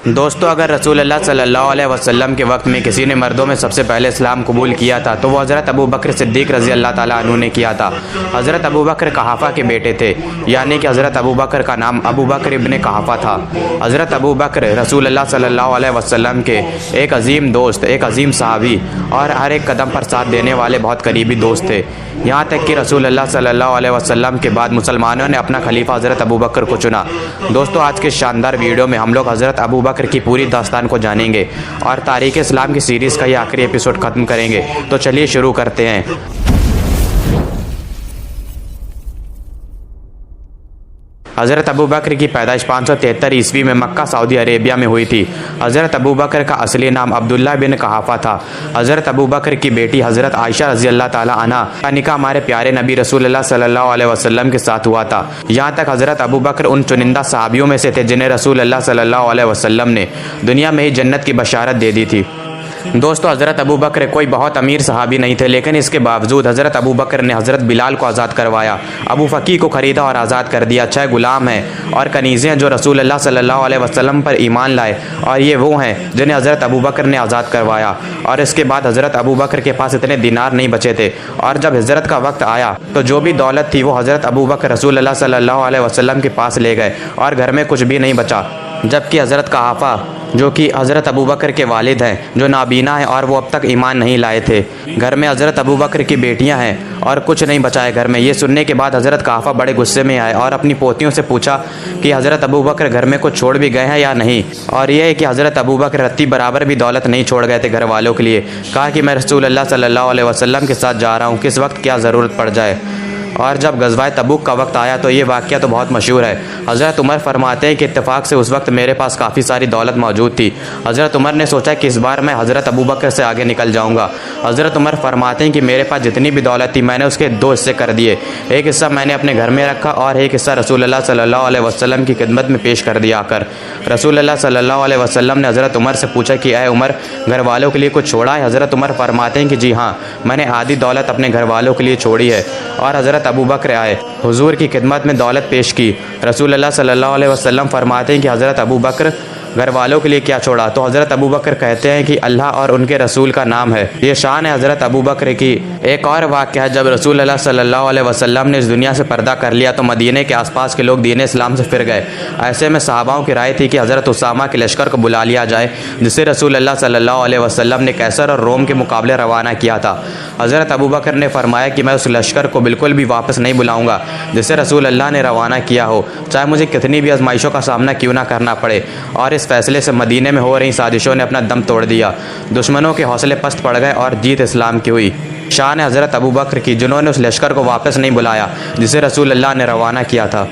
दोस्तों, अगर रसूलुल्लाह सल्लल्लाहु अलैहि वसल्लम के वक्त में किसी ने मर्दों में सबसे पहले इस्लाम कबूल किया था तो वो हज़रत अबू बकर सिद्दीक़ रज़ी अल्लाह ताला अन्हु ने किया था। हज़रत अबू बकर कहाफ़ा के बेटे थे, यानी कि हज़रत अबू बकर का नाम अबू बकर इब्ने कहाफ़ा था। हज़रत अबू बकर रसूलुल्लाह सल्लल्लाहु अलैहि वसल्लम के एक अजीम दोस्त, एक अजीम सहाबी और हर एक कदम पर साथ देने वाले बहुत करीबी दोस्त थे। यहाँ तक कि रसूलुल्लाह सल्लल्लाहु अलैहि वसल्लम के बाद मुसलमानों ने अपना खलीफा हज़रत अबू बकर को चुना। दोस्तों, आज के शानदार वीडियो में हम लोग हज़रत अबू बकर की पूरी दास्तान को जानेंगे और तारीख़ इस्लाम की सीरीज़ का ये आखिरी एपिसोड ख़त्म करेंगे। तो चलिए शुरू करते हैं। हज़रत अबू बकर की पैदाइश 573 ईस्वी में मक्का सऊदी अरेबिया में हुई थी। हज़रत अबू बकर का असली नाम अब्दुल्ला बिन कहाफ़ा था। हज़रत अबू बकर की बेटी हज़रत आयशा रज़ी अल्लाह ताला अन्हा का निकाह हमारे प्यारे नबी रसूलुल्लाह सल्लल्लाहु अलैहि वसल्लम के साथ हुआ था। यहाँ तक हज़रत अबू बकर उन चुनिंदा सहाबियों में से थे जिन्हें रसूलुल्लाह सल्लल्लाहु अलैहि वसल्लम ने दुनिया में ही जन्नत की बशारत दे दी थी। दोस्तों, हज़रत अबू बकर कोई बहुत अमीर सहाबी नहीं थे, लेकिन इसके बावजूद हज़रत अबू बकर ने हज़रत बिलाल को आज़ाद करवाया, अबू फ़की को ख़रीदा और आज़ाद कर दिया। 6 गुलाम हैं और कनीज़ें हैं जो रसूलुल्लाह सल्लल्लाहु अलैहि वसल्लम पर ईमान लाए, और ये वो हैं जिन्हें हज़रत अबू बकर ने आज़ाद करवाया। और इसके बाद हज़रत अबू बकर के पास इतने दिनार नहीं बचे थे, और जब हिजरत का वक्त आया तो जो भी दौलत थी वो हज़रत अबू बकर रसूलुल्लाह सल्लल्लाहु अलैहि वसल्लम के पास ले गए और घर में कुछ भी नहीं बचा। जबकि हज़रत कहाफ़ा, जो कि हज़रत अबू बकर के वालिद हैं, जो नाबीना हैं और वो अब तक ईमान नहीं लाए थे, घर में हज़रत अबू बकर की बेटियां हैं और कुछ नहीं बचा है घर में। ये सुनने के बाद हज़रत कहाफ़ा बड़े गुस्से में आए और अपनी पोतियों से पूछा कि हज़रत अबू बकर घर में कुछ छोड़ भी गए हैं या नहीं। और ये है कि हज़रत अबू बकर रत्ती बराबर भी दौलत नहीं छोड़ गए थे घर वालों के लिए। कहा कि मैं रसूलुल्लाह सल्लल्लाहु अलैहि वसल्लम के साथ जा रहा हूँ, किस वक्त क्या ज़रूरत पड़ जाए। और जब गज़वाए तबूक का वक्त आया तो ये वाक़या तो बहुत मशहूर है। हज़रत उमर फरमाते हैं कि इत्तेफाक से उस वक्त मेरे पास काफ़ी सारी दौलत मौजूद थी। हज़रत उमर ने सोचा कि इस बार मैं हज़रत अबू बकर से आगे निकल जाऊंगा। हज़रत उमर फरमाते हैं कि मेरे पास जितनी भी दौलत थी मैंने उसके 2 हिस्से कर दिए। एक हिस्सा मैंने अपने घर में रखा और एक हिस्सा रसूलुल्लाह सल्लल्लाहु अलैहि वसल्लम की खिदमत में पेश कर दिया आकर। रसूलुल्लाह सल्लल्लाहु अलैहि वसल्लम ने हज़रत उमर से पूछा कि ऐ उमर, घर वालों के लिए कुछ छोड़ा है? हज़रत उमर फरमाते हैं कि जी हाँ, मैंने आधी दौलत अपने घर वालों के लिए छोड़ी है। और हज़रत अबू बकर आए, हुजूर की खिदमत में दौलत पेश की। रसूलुल्लाह सल्लल्लाहु अलैहि वसल्लम फरमाते हैं कि हज़रत अबू बकर घर वालों के लिए क्या छोड़ा? तो हज़रत अबू बकर कहते हैं कि अल्लाह और उनके रसूल का नाम है। ये शान है हज़रत अबू बकर की। एक और वाक़या है, जब रसूलुल्लाह सल्लल्लाहु अलैहि वसल्लम ने इस दुनिया से पर्दा कर लिया तो मदीने के आसपास के लोग दीन इस्लाम से फिर गए। ऐसे में सहाबाओं की राय थी कि हज़रत उसामा के लश्कर को बुला लिया जाए, जिसे रसूलुल्लाह सल्लल्लाहु अलैहि वसल्लम ने कैसर और रोम के मुकाबले रवाना किया था। हज़रत अबू बकर ने फरमाया कि मैं उस लश्कर को बिल्कुल भी वापस नहीं बुलाऊँगा जिसे रसूलुल्लाह ने रवाना किया हो, चाहे मुझे कितनी भी आजमाइशों का सामना क्यों ना करना पड़े। और इस फैसले से मदीने में हो रही साजिशों ने अपना दम तोड़ दिया। दुश्मनों के हौसले पस्त पड़ गए और जीत इस्लाम की हुई। शान है हज़रत अबू बकर की, जिन्होंने उस लश्कर को वापस नहीं बुलाया जिसे रसूलुल्लाह ने रवाना किया था।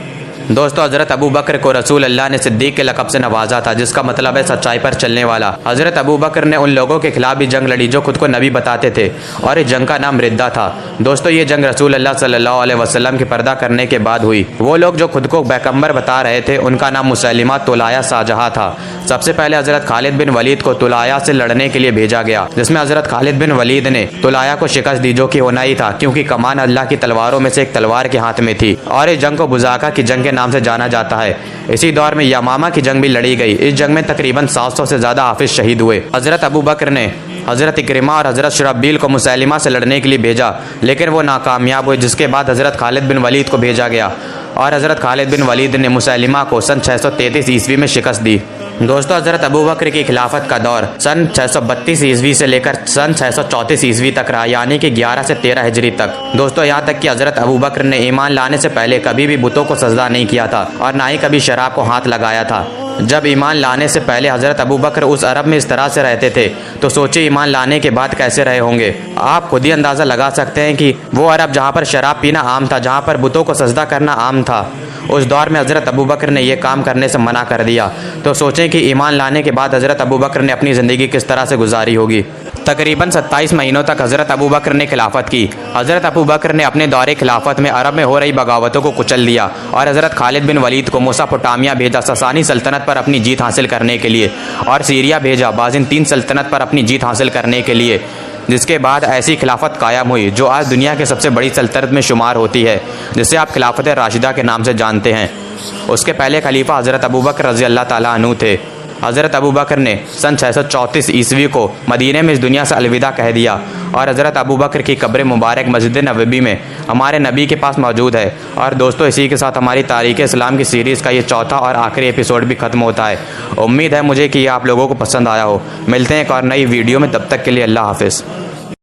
दोस्तों, हज़रत अबू बकर को रसूलुल्लाह ने सिद्दीक़ के लक़ब से नवाजा था, जिसका मतलब है सच्चाई पर चलने वाला। हज़रत अबू बकर ने उन लोगों के खिलाफ भी जंग लड़ी जो खुद को नबी बताते थे, और इस जंग का नाम रिद्दा था। दोस्तों, ये जंग रसूलुल्लाह सल्लल्लाहु अलैहि वसल्लम के पर्दा करने के बाद हुई। वो लोग जो खुद को पैगंबर बता रहे थे उनका नाम मुसैलिमा तुलाया शाहजहाँ था। सबसे पहले हज़रत खालिद बिन वलीद को तुलाया से लड़ने के लिए भेजा गया, जिसमें हज़रत खालिद बिन वलीद ने तुलाया को शिकस्त दी, जो कि होना ही था क्योंकि कमान अल्लाह की तलवारों में से एक तलवार के हाथ में थी। और इस जंग को बुज़ाका की जंग के नाम से जाना जाता है। इसी दौर में यमामा की जंग भी लड़ी गई। इस जंग में तकरीबन 700 से ज़्यादा हाफिज शहीद हुए। हज़रत अबू बकर ने हज़रत इक्रिमा और हज़रत शुरहबील को मुसैलिमा से लड़ने के लिए भेजा, लेकिन वो नाकामयाब हुए, जिसके बाद हज़रत खालिद बिन वलीद को भेजा गया और हज़रत खालिद बिन वलीद ने मुसैलिमा को सन 633 ईस्वी में शिकस्त दी। दोस्तों, हज़रत अबू बकर की खिलाफत का दौर सन 632 ईस्वी से लेकर सन 634 ईस्वी तक रहा, यानी कि 11 से 13 हिजरी तक। दोस्तों, यहाँ तक कि हज़रत अबू बकर ने ईमान लाने से पहले कभी भी बुतों को सजदा नहीं किया था और ना ही कभी शराब को हाथ लगाया था। जब ईमान लाने से पहले हज़रत अबू बकर उस अरब में इस तरह से रहते थे तो सोचिए ईमान लाने के बाद कैसे रहे होंगे। आप खुद ही अंदाज़ा लगा सकते हैं कि वो अरब जहाँ पर शराब पीना आम था, जहाँ पर बुतों को सजदा करना आम था, उस दौर में हज़रत अबू बकर ने यह काम करने से मना कर दिया। तो सोचें कि ईमान लाने के बाद हज़रत अबू बकर ने अपनी ज़िंदगी किस तरह से गुजारी होगी। तकरीबन 27 महीनों तक हज़रत अबू बकर ने खिलाफत की। हज़रत अबू बकर ने अपने दौरे खिलाफत में अरब में हो रही बगावतों को कुचल दिया और हज़रत खालिद बिन वलीद को मेसोपोटामिया भेजा ससानी सल्तनत पर अपनी जीत हासिल करने के लिए, और सीरिया भेजा बाज़ंतीन सल्तनत पर अपनी जीत हासिल करने के लिए। जिसके बाद ऐसी खिलाफत कायम हुई जो आज दुनिया की सबसे बड़ी सल्तनत में शुमार होती है, जिसे आप खिलाफत राशिदा के नाम से जानते हैं। उसके पहले खलीफा हज़रत अबू बकर रज़ी अल्लाह ताला अन्हु थे। हज़रत अबू बकर ने सन 634 ईस्वी को मदीने में इस दुनिया से अलविदा कह दिया और हज़रत अबू बकर की कब्र मुबारक मस्जिद नबवी में हमारे नबी के पास मौजूद है। और दोस्तों, इसी के साथ हमारी तारीख़ इस्लाम की सीरीज़ का ये चौथा और आखिरी एपिसोड भी ख़त्म होता है। उम्मीद है मुझे कि ये आप लोगों को पसंद आया हो। मिलते हैं एक और नई वीडियो में, तब तक के लिए अल्लाह हाफ़िज़।